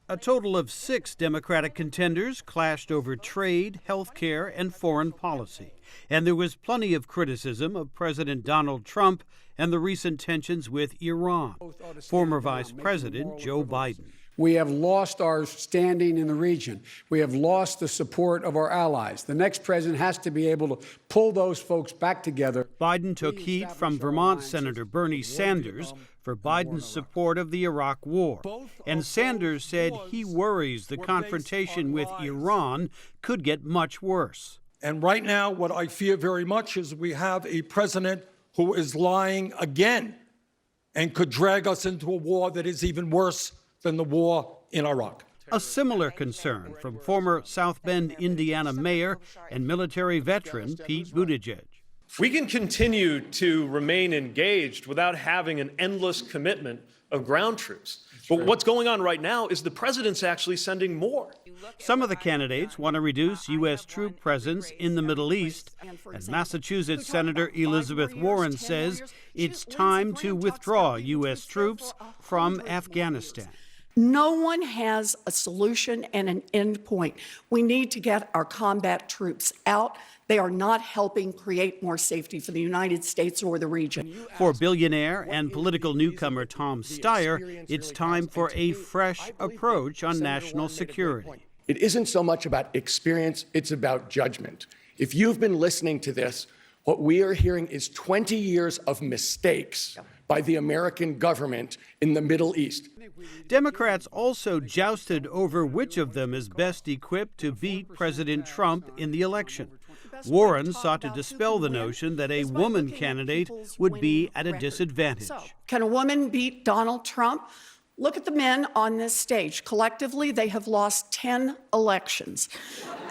A total of 6 Democratic contenders clashed over trade, health care, and foreign policy. And there was plenty of criticism of President Donald Trump and the recent tensions with Iran. Former Vice President Joe Biden. We have lost our standing in the region. We have lost the support of our allies. The next president has to be able to pull those folks back together. Biden took heat from Vermont Senator Bernie Sanders for Biden's support of the Iraq War. And Sanders said he worries the confrontation with Iran could get much worse. And right now, what I fear very much is we have a president who is lying again and could drag us into a war that is even worse than the war in Iraq. A similar concern from former South Bend, Indiana mayor and military veteran Pete Buttigieg. We can continue to remain engaged without having an endless commitment of ground troops. But what's going on right now is the president's actually sending more. Some of the candidates want to reduce U.S. troop presence in the Middle East, and Massachusetts Senator Elizabeth Warren says it's time to withdraw U.S. troops from Afghanistan. No one has a solution and an end point. We need to get our combat troops out. They are not helping create more safety for the United States or the region. For billionaire and political newcomer Tom Steyer, it's time for a fresh approach on national security. It isn't so much about experience, it's about judgment. If you've been listening to this, what we are hearing is 20 years of mistakes by the American government in the Middle East. Democrats also jousted over which of them is best equipped to beat President Trump in the election. Warren sought to dispel the notion that a woman candidate would be at a disadvantage. Can a woman beat Donald Trump? Look at the men on this stage. Collectively, they have lost 10 elections.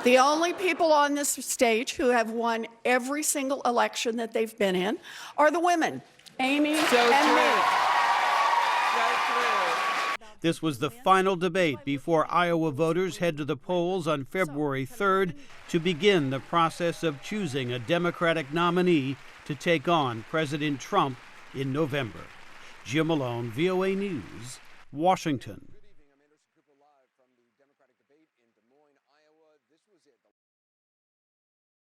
The only people on this stage who have won every single election that they've been in are the women, Amy and me. This was the final debate before Iowa voters head to the polls on February 3rd to begin the process of choosing a Democratic nominee to take on President Trump in November. Jim Malone, VOA News, Washington.